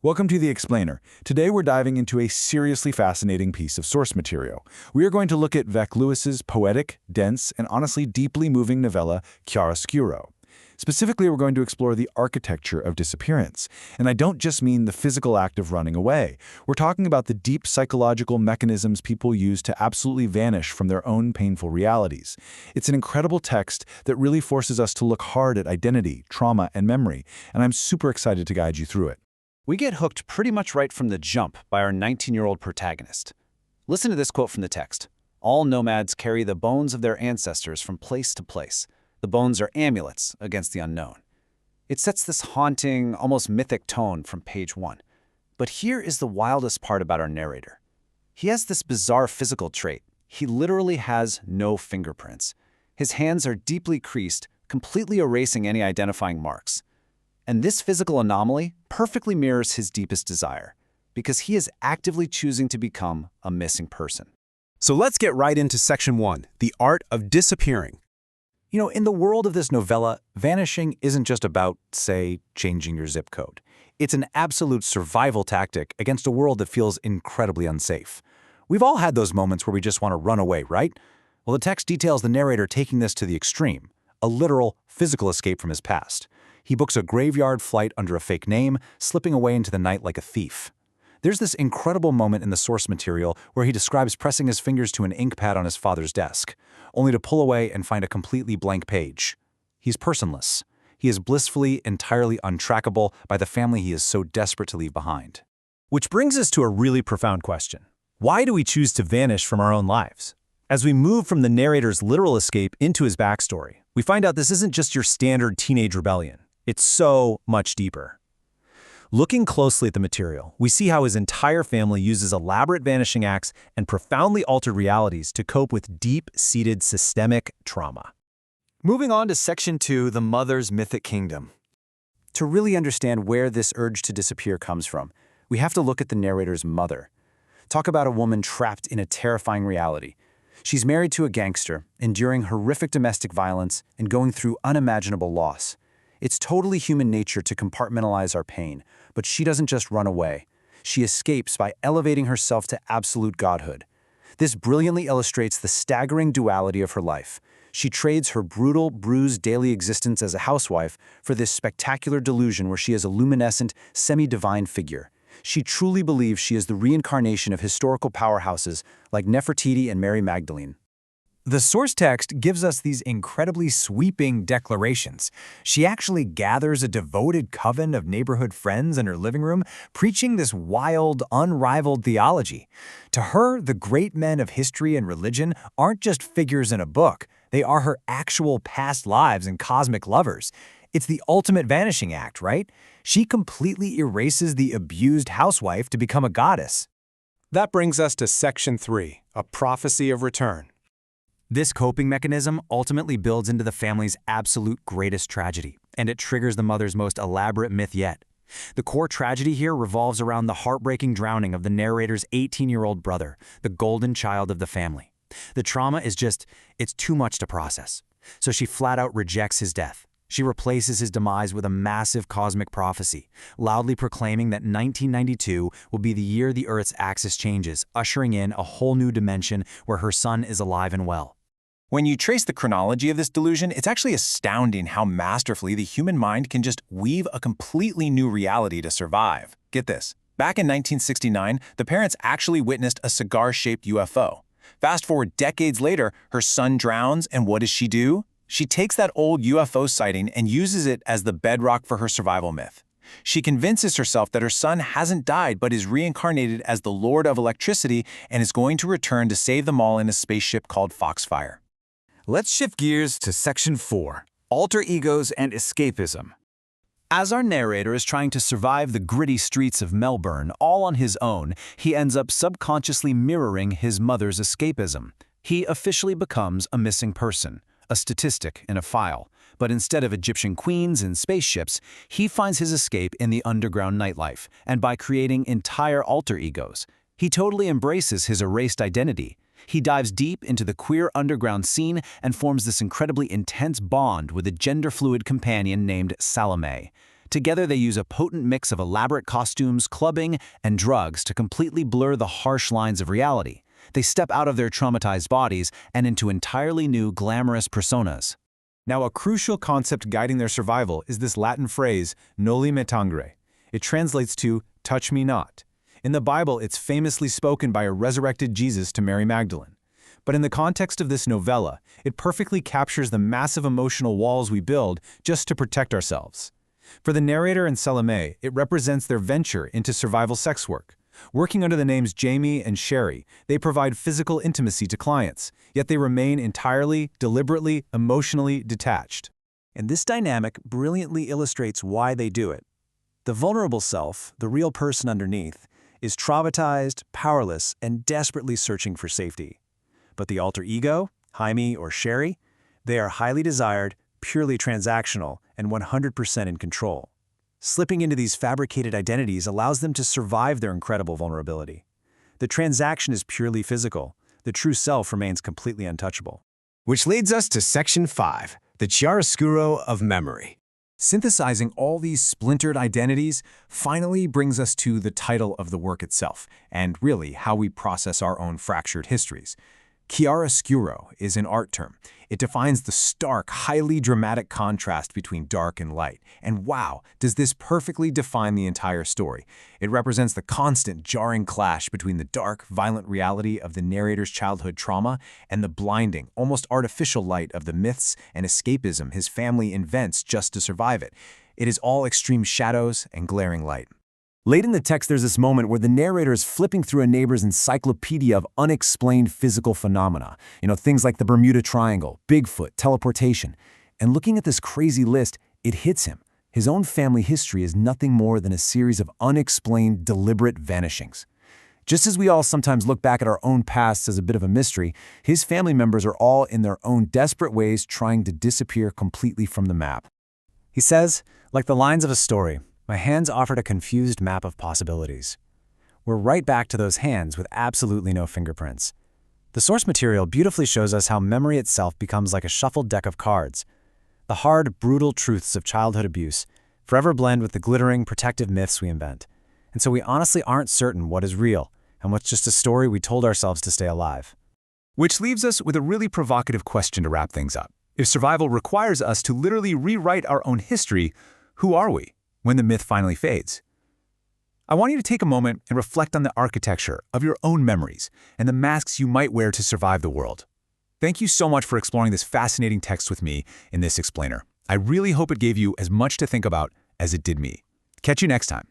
Welcome to The Explainer. Today we're diving into a seriously fascinating piece of source material. We are going to look at Vec Lewis's poetic, dense, and honestly deeply moving novella, Chiaroscuro. Specifically, we're going to explore the architecture of disappearance. And I don't just mean the physical act of running away. We're talking about the deep psychological mechanisms people use to absolutely vanish from their own painful realities. It's an incredible text that really forces us to look hard at identity, trauma, and memory, and I'm super excited to guide you through it. We get hooked pretty much right from the jump by our 19-year-old protagonist. Listen to this quote from the text. All nomads carry the bones of their ancestors from place to place. The bones are amulets against the unknown. It sets this haunting, almost mythic tone from page 1. But here is the wildest part about our narrator. He has this bizarre physical trait. He literally has no fingerprints. His hands are deeply creased, completely erasing any identifying marks. And this physical anomaly perfectly mirrors his deepest desire, because he is actively choosing to become a missing person. So let's get right into section 1, the art of disappearing. You know, in the world of this novella, vanishing isn't just about, say, changing your zip code. It's an absolute survival tactic against a world that feels incredibly unsafe. We've all had those moments where we just want to run away, right? Well, the text details the narrator taking this to the extreme, a literal, physical escape from his past. He books a graveyard flight under a fake name, slipping away into the night like a thief. There's this incredible moment in the source material where he describes pressing his fingers to an ink pad on his father's desk, only to pull away and find a completely blank page. He's personless. He is blissfully, entirely untrackable by the family he is so desperate to leave behind. Which brings us to a really profound question. Why do we choose to vanish from our own lives? As we move from the narrator's literal escape into his backstory, we find out this isn't just your standard teenage rebellion. It's so much deeper. Looking closely at the material, we see how his entire family uses elaborate vanishing acts and profoundly altered realities to cope with deep-seated systemic trauma. Moving on to section 2, the mother's mythic kingdom. To really understand where this urge to disappear comes from, we have to look at the narrator's mother. Talk about a woman trapped in a terrifying reality. She's married to a gangster, enduring horrific domestic violence and going through unimaginable loss. It's totally human nature to compartmentalize our pain, but she doesn't just run away. She escapes by elevating herself to absolute godhood. This brilliantly illustrates the staggering duality of her life. She trades her brutal, bruised daily existence as a housewife for this spectacular delusion where she is a luminescent, semi-divine figure. She truly believes she is the reincarnation of historical powerhouses like Nefertiti and Mary Magdalene. The source text gives us these incredibly sweeping declarations. She actually gathers a devoted coven of neighborhood friends in her living room, preaching this wild, unrivaled theology. To her, the great men of history and religion aren't just figures in a book. They are her actual past lives and cosmic lovers. It's the ultimate vanishing act, right? She completely erases the abused housewife to become a goddess. That brings us to section 3, a prophecy of return. This coping mechanism ultimately builds into the family's absolute greatest tragedy, and it triggers the mother's most elaborate myth yet. The core tragedy here revolves around the heartbreaking drowning of the narrator's 18-year-old brother, the golden child of the family. The trauma is it's too much to process. So she flat out rejects his death. She replaces his demise with a massive cosmic prophecy, loudly proclaiming that 1992 will be the year the Earth's axis changes, ushering in a whole new dimension where her son is alive and well. When you trace the chronology of this delusion, it's actually astounding how masterfully the human mind can just weave a completely new reality to survive. Get this. Back in 1969, the parents actually witnessed a cigar-shaped UFO. Fast forward decades later, her son drowns, and what does she do? She takes that old UFO sighting and uses it as the bedrock for her survival myth. She convinces herself that her son hasn't died but is reincarnated as the Lord of Electricity and is going to return to save them all in a spaceship called Foxfire. Let's shift gears to section 4, alter egos and escapism. As our narrator is trying to survive the gritty streets of Melbourne all on his own, he ends up subconsciously mirroring his mother's escapism. He officially becomes a missing person, a statistic in a file. But instead of Egyptian queens and spaceships, he finds his escape in the underground nightlife, and by creating entire alter egos. He totally embraces his erased identity. He dives deep into the queer underground scene and forms this incredibly intense bond with a gender-fluid companion named Salome. Together, they use a potent mix of elaborate costumes, clubbing, and drugs to completely blur the harsh lines of reality. They step out of their traumatized bodies and into entirely new, glamorous personas. Now, a crucial concept guiding their survival is this Latin phrase, noli me tangere. It translates to, touch me not. In the Bible, it's famously spoken by a resurrected Jesus to Mary Magdalene. But in the context of this novella, it perfectly captures the massive emotional walls we build just to protect ourselves. For the narrator and Salome, it represents their venture into survival sex work. Working under the names Jamie and Sherry, they provide physical intimacy to clients, yet they remain entirely, deliberately, emotionally detached. And this dynamic brilliantly illustrates why they do it. The vulnerable self, the real person underneath, is traumatized, powerless, and desperately searching for safety. But the alter ego, Jaime or Sherry, they are highly desired, purely transactional, and 100% in control. Slipping into these fabricated identities allows them to survive their incredible vulnerability. The transaction is purely physical. The true self remains completely untouchable. Which leads us to Section 5, the Chiaroscuro of memory. Synthesizing all these splintered identities finally brings us to the title of the work itself, and really how we process our own fractured histories. Chiaroscuro is an art term. It defines the stark, highly dramatic contrast between dark and light. And wow, does this perfectly define the entire story. It represents the constant, jarring clash between the dark, violent reality of the narrator's childhood trauma and the blinding, almost artificial light of the myths and escapism his family invents just to survive it. It is all extreme shadows and glaring light. Late in the text, there's this moment where the narrator is flipping through a neighbor's encyclopedia of unexplained physical phenomena. Things like the Bermuda Triangle, Bigfoot, teleportation. And looking at this crazy list, it hits him. His own family history is nothing more than a series of unexplained, deliberate vanishings. Just as we all sometimes look back at our own pasts as a bit of a mystery, his family members are all in their own desperate ways trying to disappear completely from the map. He says, like the lines of a story, my hands offered a confused map of possibilities. We're right back to those hands with absolutely no fingerprints. The source material beautifully shows us how memory itself becomes like a shuffled deck of cards. The hard, brutal truths of childhood abuse forever blend with the glittering, protective myths we invent. And so we honestly aren't certain what is real and what's just a story we told ourselves to stay alive. Which leaves us with a really provocative question to wrap things up. If survival requires us to literally rewrite our own history, who are we when the myth finally fades? I want you to take a moment and reflect on the architecture of your own memories and the masks you might wear to survive the world. Thank you so much for exploring this fascinating text with me in this explainer. I really hope it gave you as much to think about as it did me. Catch you next time.